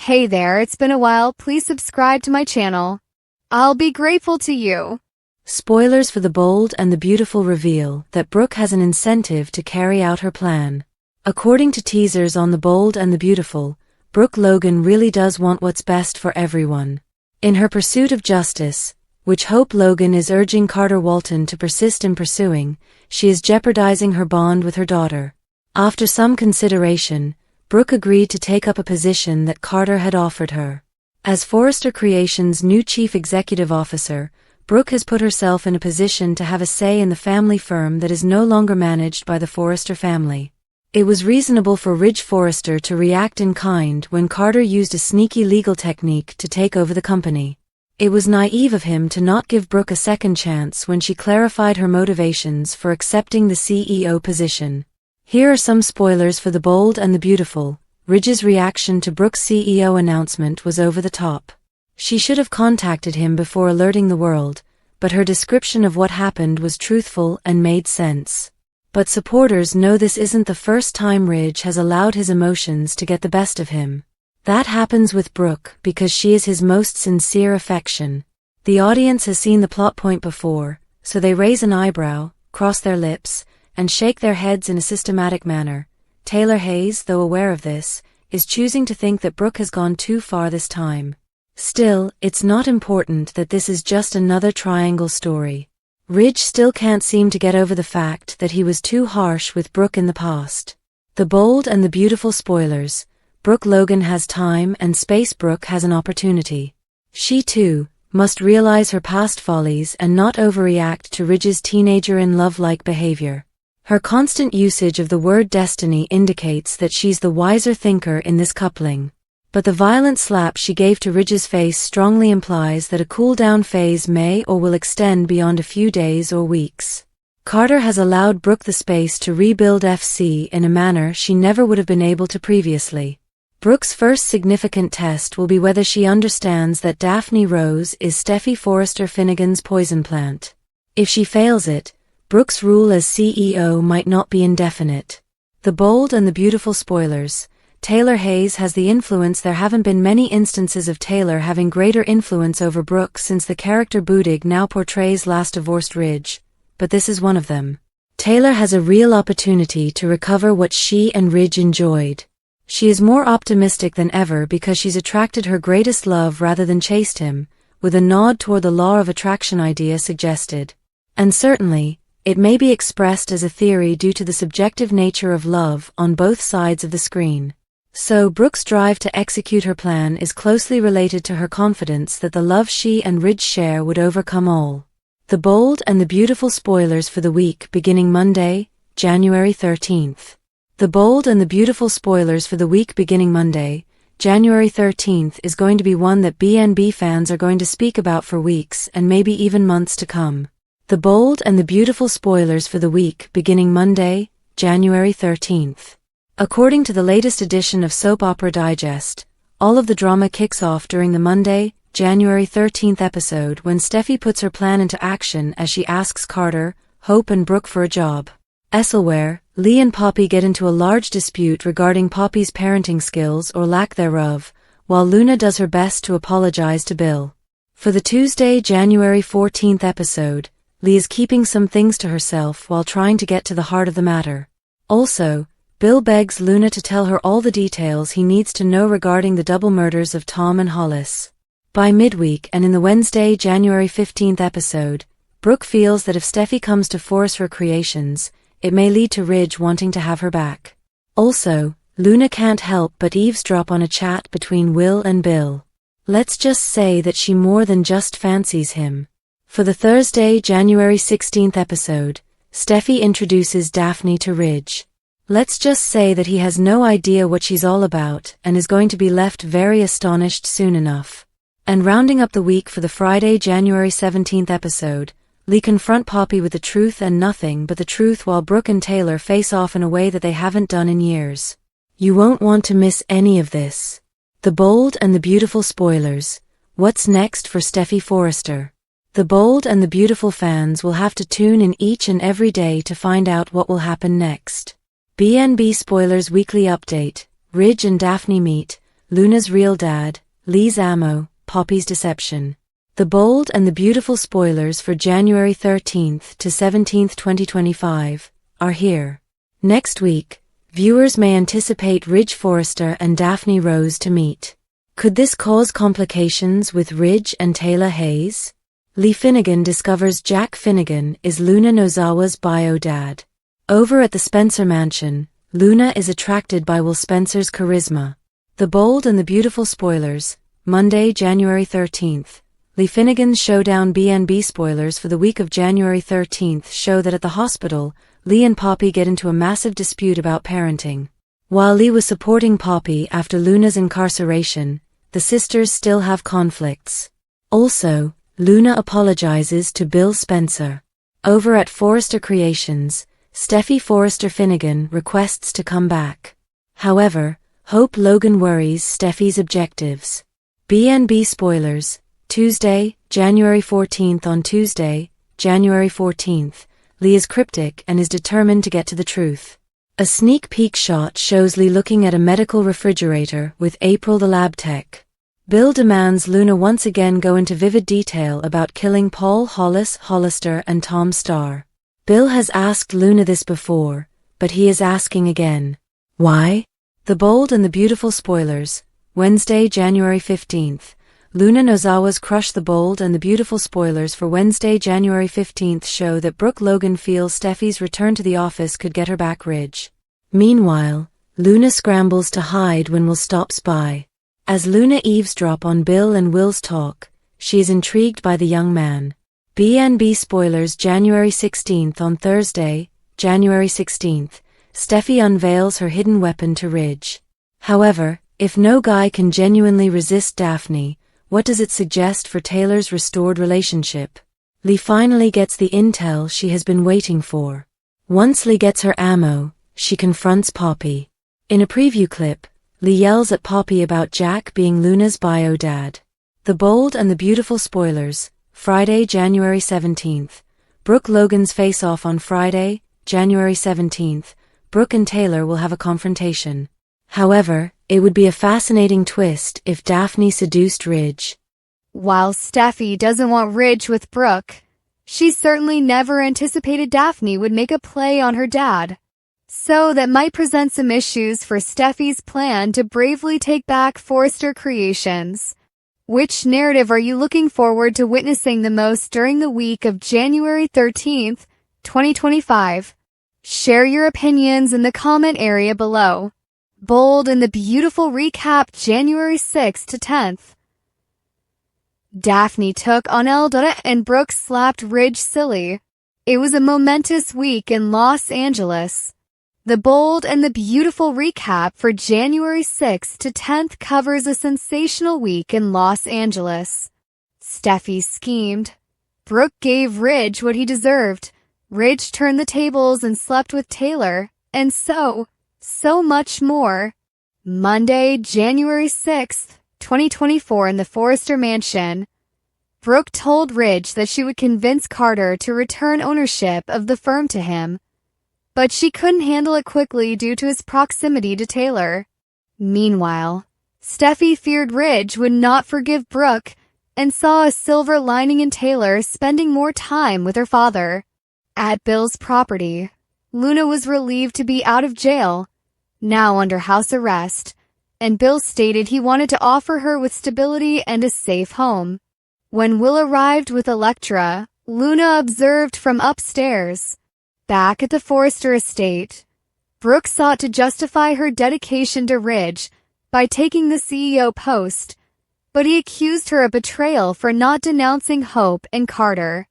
Hey there, it's been a while. Please subscribe to my channel. I'll be grateful to you. Spoilers for The Bold and the Beautiful reveal that Brooke has an incentive to carry out her plan. According to teasers on The Bold and the Beautiful, Brooke Logan really does want what's best for everyone. In her pursuit of justice, which Hope Logan is urging Carter Walton to persist in pursuing, she is jeopardizing her bond with her daughter. After some consideration, Brooke agreed to take up a position that Carter had offered her. As Forrester Creations' new chief executive officer, Brooke has put herself in a position to have a say in the family firm that is no longer managed by the Forrester family. It was reasonable for Ridge Forrester to react in kind when Carter used a sneaky legal technique to take over the company. It was naive of him to not give Brooke a second chance when she clarified her motivations for accepting the CEO position. Here are some spoilers for The Bold and the Beautiful. Ridge's reaction to Brooke's CEO announcement was over the top. She should have contacted him before alerting the world, but her description of what happened was truthful and made sense. But supporters know this isn't the first time Ridge has allowed his emotions to get the best of him. That happens with Brooke because she is his most sincere affection. The audience has seen the plot point before, so they raise an eyebrow, cross their lips, and shake their heads in a systematic manner. Taylor Hayes, though aware of this, is choosing to think that Brooke has gone too far this time. Still, it's not important that this is just another triangle story. Ridge still can't seem to get over the fact that he was too harsh with Brooke in the past. The Bold and the Beautiful spoilers. Brooke Logan has time and space. Brooke has an opportunity. She too must realize her past follies and not overreact to Ridge's teenager-in-love-like behavior. Her constant usage of the word destiny indicates that she's the wiser thinker in this coupling. But the violent slap she gave to Ridge's face strongly implies that a cool-down phase may or will extend beyond a few days or weeks. Carter has allowed Brooke the space to rebuild FC in a manner she never would have been able to previously. Brooke's first significant test will be whether she understands that Daphne Rose is Steffi Forrester Finnegan's poison plant. If she fails it, Brooke's rule as CEO might not be indefinite. The Bold and the Beautiful spoilers. Taylor Hayes has the influence. There haven't been many instances of Taylor having greater influence over Brooke since the character Boodig now portrays last divorced Ridge, but this is one of them. Taylor has a real opportunity to recover what she and Ridge enjoyed. She is more optimistic than ever because she's attracted her greatest love rather than chased him, with a nod toward the law of attraction idea suggested. And certainly, it may be expressed as a theory due to the subjective nature of love on both sides of the screen. So Brooke's drive to execute her plan is closely related to her confidence that the love she and Ridge share would overcome all. The Bold and the Beautiful spoilers for the week beginning Monday, January 13th. The Bold and the Beautiful spoilers for the week beginning Monday, January 13th is going to be one that BNB fans are going to speak about for weeks and maybe even months to come. The Bold and the Beautiful spoilers for the week beginning Monday, January 13th. According to the latest edition of Soap Opera Digest, all of the drama kicks off during the Monday, January 13th episode when Steffi puts her plan into action as she asks Carter, Hope and Brooke for a job. Elsewhere, Lee and Poppy get into a large dispute regarding Poppy's parenting skills or lack thereof, while Luna does her best to apologize to Bill. For the Tuesday, January 14th episode, Lee is keeping some things to herself while trying to get to the heart of the matter. Also, Bill begs Luna to tell her all the details he needs to know regarding the double murders of Tom and Hollis. By midweek and in the Wednesday, January 15th episode, Brooke feels that if Steffi comes to Forrester Creations, it may lead to Ridge wanting to have her back. Also, Luna can't help but eavesdrop on a chat between Will and Bill. Let's just say that she more than just fancies him. For the Thursday, January 16th episode, Steffi introduces Daphne to Ridge. Let's just say that he has no idea what she's all about and is going to be left very astonished soon enough. And rounding up the week for the Friday, January 17th episode, Lee confront Poppy with the truth and nothing but the truth while Brooke and Taylor face off in a way that they haven't done in years. You won't want to miss any of this. The Bold and the Beautiful spoilers. What's next for Steffi Forrester? The Bold and the Beautiful fans will have to tune in each and every day to find out what will happen next. BNB Spoilers Weekly Update. Ridge and Daphne meet. Luna's real dad, Lee's ammo, Poppy's deception. The bold and the beautiful spoilers for January 13th to 17th, 2025, are here. Next week, viewers may anticipate Ridge Forrester and Daphne Rose to meet. Could this cause complications with Ridge and Taylor Hayes? Lee Finnegan discovers Jack Finnegan is Luna Nozawa's bio dad. Over at the Spencer mansion, Luna is attracted by Will Spencer's charisma. The bold and the beautiful spoilers, Monday, January 13th. Lee Finnegan's Showdown B&B spoilers for the week of January 13th show that at the hospital, Lee and Poppy get into a massive dispute about parenting. While Lee was supporting Poppy after Luna's incarceration, the sisters still have conflicts. Also, Luna apologizes to Bill Spencer. Over at Forrester Creations, Steffi Forrester Finnegan requests to come back. However, Hope Logan worries Steffi's objectives. B&B spoilers, Tuesday, January 14th. On Tuesday, January 14th, Lee is cryptic and is determined to get to the truth. A sneak peek shot shows Lee looking at a medical refrigerator with April the lab tech. Bill demands Luna once again go into vivid detail about killing Paul Hollister and Tom Starr. Bill has asked Luna this before, but he is asking again. Why? The bold and the beautiful spoilers, Wednesday, January 15th. Luna Nozawa's Crush. The bold and the beautiful spoilers for Wednesday, January 15th show that Brooke Logan feels Steffi's return to the office could get her back Ridge. Meanwhile, Luna scrambles to hide when Will stops by. As Luna eavesdrops on Bill and Will's talk, she is intrigued by the young man. B&B spoilers January 16th. On Thursday, January 16th, Steffi unveils her hidden weapon to Ridge. However, if no guy can genuinely resist Daphne, what does it suggest for Taylor's restored relationship? Lee finally gets the intel she has been waiting for. Once Lee gets her ammo, she confronts Poppy. In a preview clip, Lee yells at Poppy about Jack being Luna's bio dad. The bold and the beautiful spoilers, Friday, January 17th. Brooke Logan's face-off on Friday, January 17th. Brooke and Taylor will have a confrontation. However, it would be a fascinating twist if Daphne seduced Ridge. While Steffi doesn't want Ridge with Brooke, she certainly never anticipated Daphne would make a play on her dad. So that might present some issues for Steffi's plan to bravely take back Forrester Creations. Which narrative are you looking forward to witnessing the most during the week of January 13th, 2025? Share your opinions in the comment area below. Bold and the beautiful recap January 6th to 10th. Daphne took on Eldora and Brooke slapped Ridge silly. It was a momentous week in Los Angeles. The bold and the beautiful recap for January 6th to 10th covers a sensational week in Los Angeles. Steffi schemed. Brooke gave Ridge what he deserved. Ridge turned the tables and slept with Taylor, and so much more. Monday, January 6th, 2024 in the Forrester mansion. Brooke told Ridge that she would convince Carter to return ownership of the firm to him, but she couldn't handle it quickly due to his proximity to Taylor. Meanwhile, Steffi feared Ridge would not forgive Brooke and saw a silver lining in Taylor spending more time with her father. At Bill's property, Luna was relieved to be out of jail, now under house arrest, and Bill stated he wanted to offer her with stability and a safe home. When Will arrived with Electra, Luna observed from upstairs. Back at the Forrester estate, Brooke sought to justify her dedication to Ridge by taking the CEO post, but he accused her of betrayal for not denouncing Hope and Carter.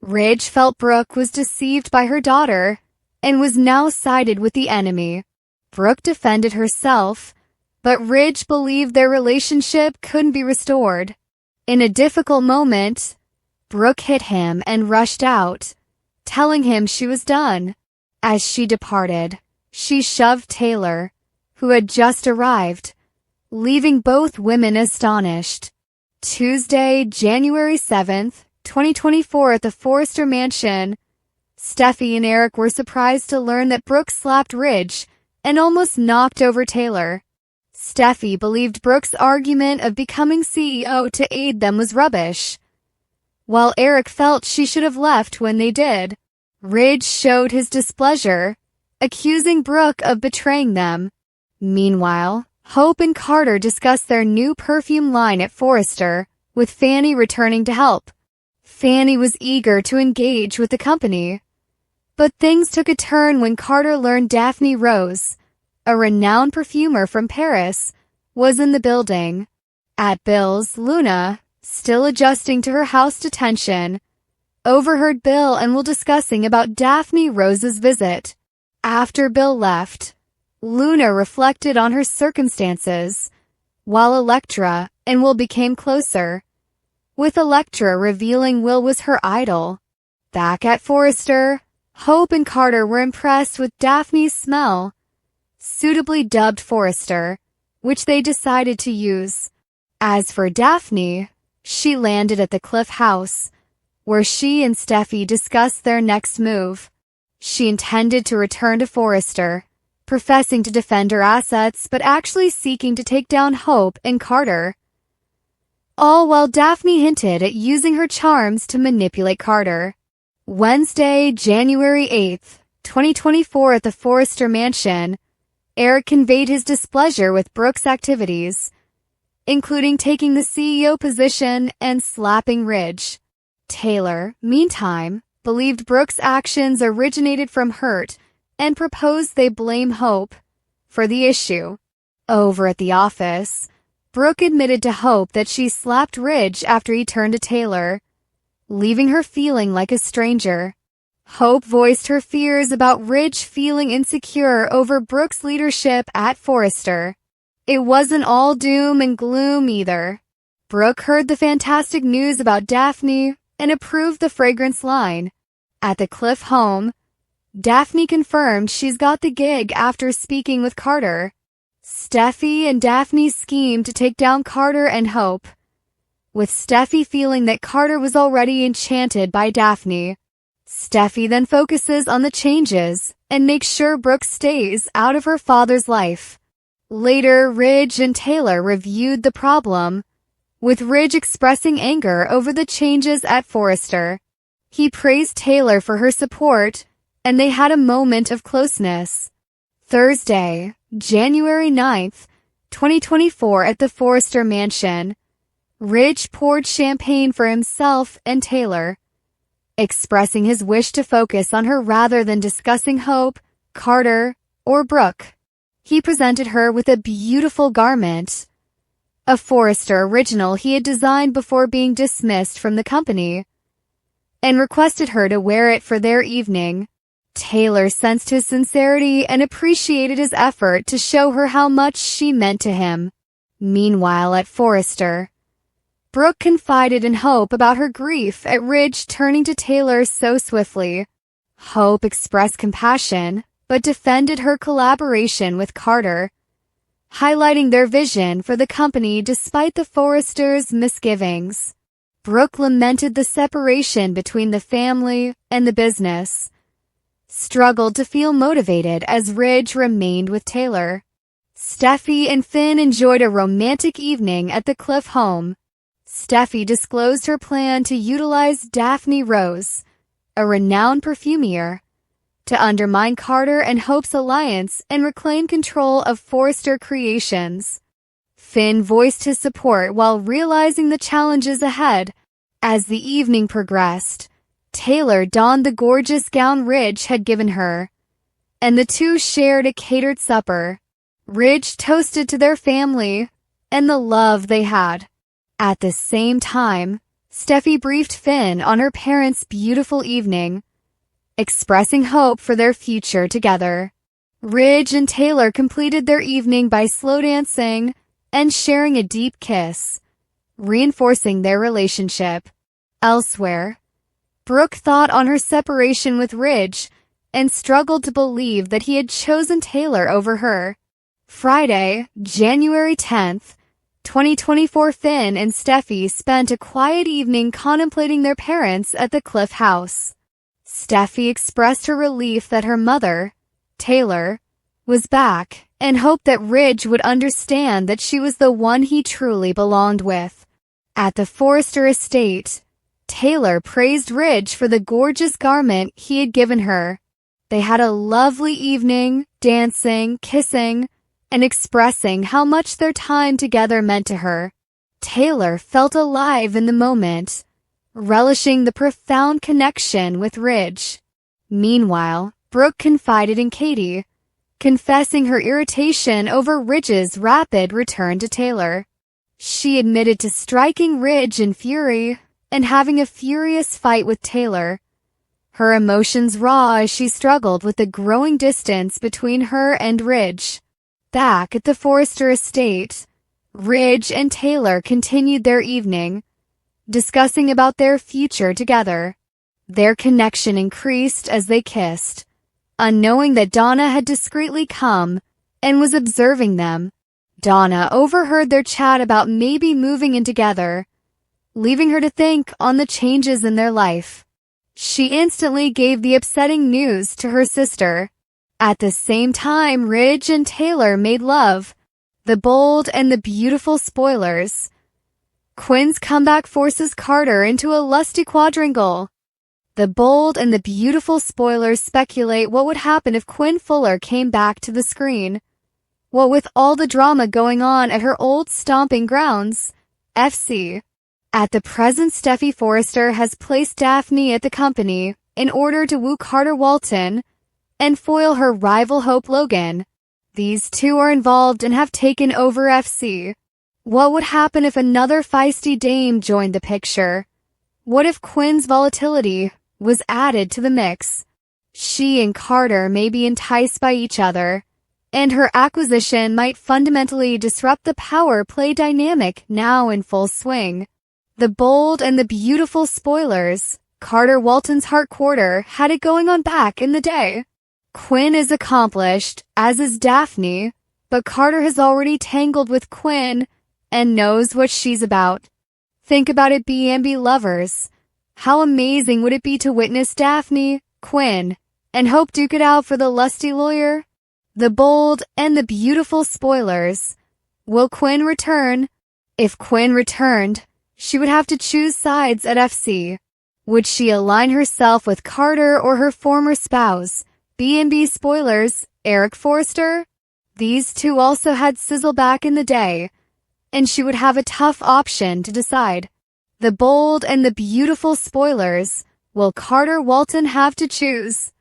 Ridge felt Brooke was deceived by her daughter and was now sided with the enemy. Brooke defended herself, but Ridge believed their relationship couldn't be restored. In a difficult moment, Brooke hit him and rushed out, telling him she was done. As she departed, she shoved Taylor, who had just arrived, leaving both women astonished. Tuesday, January 7th, 2024 at the Forrester mansion, Steffi and Eric were surprised to learn that Brooke slapped Ridge and almost knocked over Taylor. Steffi believed Brooke's argument of becoming CEO to aid them was rubbish, while Eric felt she should have left when they did. Ridge showed his displeasure, accusing Brooke of betraying them. Meanwhile, Hope and Carter discussed their new perfume line at Forrester, with Fanny returning to help. Fanny was eager to engage with the company, but things took a turn when Carter learned Daphne Rose, a renowned perfumer from Paris, was in the building. At Bill's, Luna, still adjusting to her house detention, overheard Bill and Will discussing about Daphne Rose's visit. After Bill left, Luna reflected on her circumstances, while Electra and Will became closer, with Electra revealing Will was her idol. Back at Forrester, Hope and Carter were impressed with Daphne's smell, suitably dubbed Forrester, which they decided to use. As for Daphne, she landed at the Cliff House, where she and Steffi discussed their next move. She intended to return to Forrester, professing to defend her assets but actually seeking to take down Hope and Carter. All while Daphne hinted at using her charms to manipulate Carter. Wednesday, January 8th, 2024 at the Forrester mansion, Eric conveyed his displeasure with Brooke's activities, including taking the CEO position and slapping Ridge. Taylor, meantime, believed Brooke's actions originated from hurt and proposed they blame Hope for the issue. Over at the office, Brooke admitted to Hope that she slapped Ridge after he turned to Taylor, leaving her feeling like a stranger. Hope voiced her fears about Ridge feeling insecure over Brooke's leadership at Forrester. It wasn't all doom and gloom either. Brooke heard the fantastic news about Daphne and approved the fragrance line. At the Cliff home, Daphne confirmed she's got the gig after speaking with Carter. Steffi and Daphne schemed to take down Carter and Hope, with Steffi feeling that Carter was already enchanted by Daphne. Steffi then focuses on the changes and makes sure Brooke stays out of her father's life. Later, Ridge and Taylor reviewed the problem, with Ridge expressing anger over the changes at Forrester. He praised Taylor for her support, and they had a moment of closeness. Thursday, January 9th, 2024 at the Forrester mansion, Ridge poured champagne for himself and Taylor, expressing his wish to focus on her rather than discussing Hope, Carter, or Brooke. He presented her with a beautiful garment, a Forrester original he had designed before being dismissed from the company, and requested her to wear it for their evening. Taylor sensed his sincerity and appreciated his effort to show her how much she meant to him. Meanwhile at Forrester, Brooke confided in Hope about her grief at Ridge turning to Taylor so swiftly. Hope expressed compassion, but defended her collaboration with Carter, highlighting their vision for the company despite the Forresters' misgivings. Brooke lamented the separation between the family and the business, struggled to feel motivated as Ridge remained with Taylor. Steffi and Finn enjoyed a romantic evening at the Cliff home. Steffi disclosed her plan to utilize Daphne Rose, a renowned perfumer, to undermine Carter and Hope's alliance and reclaim control of Forrester Creations. Finn voiced his support while realizing the challenges ahead. As the evening progressed, Taylor donned the gorgeous gown Ridge had given her, and the two shared a catered supper. Ridge toasted to their family and the love they had. At the same time, Steffi briefed Finn on her parents' beautiful evening, expressing hope for their future together. Ridge and Taylor completed their evening by slow dancing and sharing a deep kiss, reinforcing their relationship. Elsewhere, Brooke thought on her separation with Ridge and struggled to believe that he had chosen Taylor over her. Friday, January 10th, 2024 Finn and Steffi spent a quiet evening contemplating their parents at the Cliff House. Steffi expressed her relief that her mother, Taylor, was back, and hoped that Ridge would understand that she was the one he truly belonged with. At the Forrester estate, Taylor praised Ridge for the gorgeous garment he had given her. They had a lovely evening, dancing, kissing, and expressing how much their time together meant to her. Taylor felt alive in the moment, relishing the profound connection with Ridge. Meanwhile, Brooke confided in Katie, confessing her irritation over Ridge's rapid return to Taylor. She admitted to striking Ridge in fury and having a furious fight with Taylor, her emotions raw as she struggled with the growing distance between her and Ridge. Back at the Forrester estate, Ridge and Taylor continued their evening, discussing about their future together. Their connection increased as they kissed, unknowing that Donna had discreetly come and was observing them. Donna overheard their chat about maybe moving in together, leaving her to think on the changes in their life. She instantly gave the upsetting news to her sister. At the same time, Ridge and Taylor made love. The bold and the beautiful spoilers. Quinn's comeback forces Carter into a lusty quadrangle. The bold and the beautiful spoilers speculate what would happen if Quinn Fuller came back to the screen. What with all the drama going on at her old stomping grounds, FC. At the present, Steffi Forrester has placed Daphne at the company in order to woo Carter Walton and foil her rival Hope Logan. These two are involved and have taken over FC. What would happen if another feisty dame joined the picture? What if Quinn's volatility was added to the mix? She and Carter may be enticed by each other, and her acquisition might fundamentally disrupt the power play dynamic now in full swing. The bold and the beautiful spoilers. Carter Walton's heart quarter had it going on back in the day. Quinn is accomplished, as is Daphne, but Carter has already tangled with Quinn and knows what she's about. Think about it, B&B lovers. How amazing would it be to witness Daphne, Quinn, and Hope duke it out for the lusty lawyer? The bold and the beautiful spoilers. Will Quinn return? If Quinn returned, she would have to choose sides at FC. Would she align herself with Carter or her former spouse, B&B spoilers, Eric Forrester? These two also had sizzle back in the day, and she would have a tough option to decide. The bold and the beautiful spoilers. Will Carter Walton have to choose?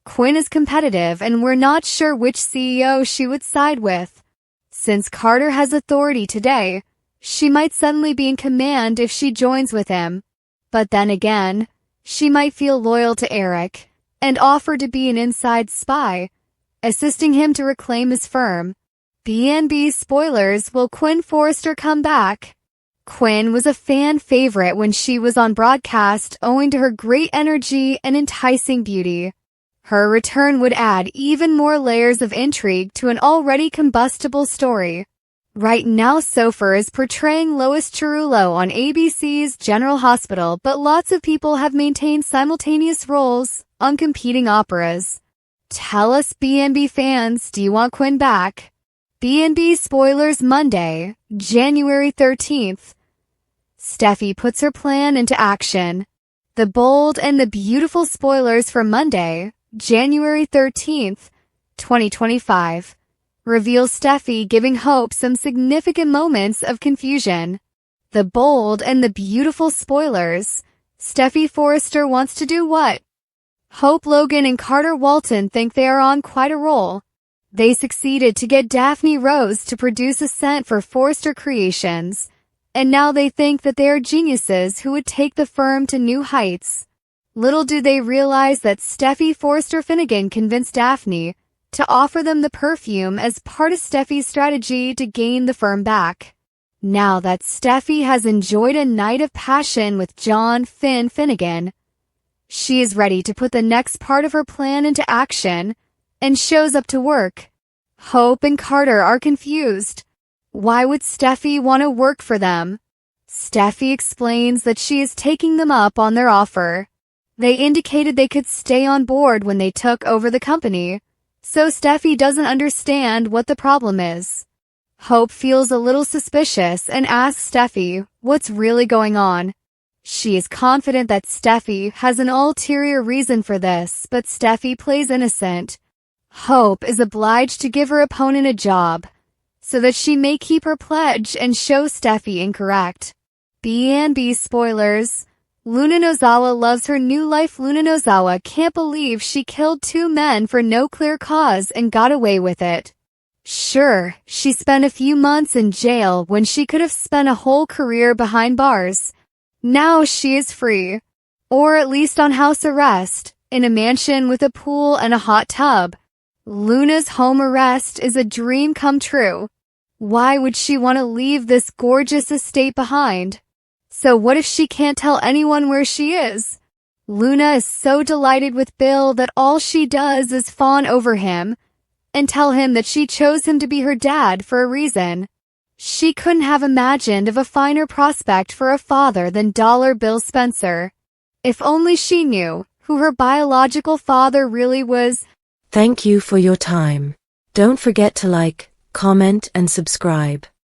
Quinn is competitive and we're not sure which CEO she would side with. Since Carter has authority today, she might suddenly be in command if she joins with him. But then again, she might feel loyal to Eric and offer to be an inside spy, assisting him to reclaim his firm. B&B spoilers. Will Quinn Forrester come back? Quinn was a fan favorite when she was on broadcast owing to her great energy and enticing beauty. Her return would add even more layers of intrigue to an already combustible story. Right now, Sofer is portraying Lois Chirulo on ABC's General Hospital, but lots of people have maintained simultaneous roles on competing operas. Tell us, B&B fans, do you want Quinn back? B&B spoilers. Monday, January 13th. Steffi puts her plan into action. The bold and the beautiful spoilers for Monday, January 13th, 2025. Reveals Steffi giving Hope some significant moments of confusion. The bold and the beautiful spoilers. Steffi Forrester wants to do what? Hope Logan and Carter Walton think they are on quite a roll. They succeeded to get Daphne Rose to produce a scent for Forrester Creations, and now they think that they are geniuses who would take the firm to new heights. Little do they realize that Steffi Forrester Finnegan convinced Daphne to offer them the perfume as part of Steffi's strategy to gain the firm back. Now that Steffi has enjoyed a night of passion with John Finnegan, she is ready to put the next part of her plan into action and shows up to work. Hope and Carter are confused. Why would Steffi want to work for them? Steffi explains that she is taking them up on their offer. They indicated they could stay on board when they took over the company, So Steffi doesn't understand what the problem is. Hope feels a little suspicious and asks Steffi what's really going on. She is confident that Steffi has an ulterior reason for this, but Steffi plays innocent. Hope is obliged to give her opponent a job, so that she may keep her pledge and show Steffi incorrect. B&B spoilers. Luna Nozawa loves her new life. Luna Nozawa can't believe she killed 2 men for no clear cause and got away with it. Sure, she spent a few months in jail when she could have spent a whole career behind bars. Now she is free. Or at least on house arrest, in a mansion with a pool and a hot tub. Luna's home arrest is a dream come true. Why would she want to leave this gorgeous estate behind? So what if she can't tell anyone where she is? Luna is so delighted with Bill that all she does is fawn over him and tell him that she chose him to be her dad for a reason. She couldn't have imagined of a finer prospect for a father than Dollar Bill Spencer. If only she knew who her biological father really was. Thank you for your time. Don't forget to like, comment, and subscribe.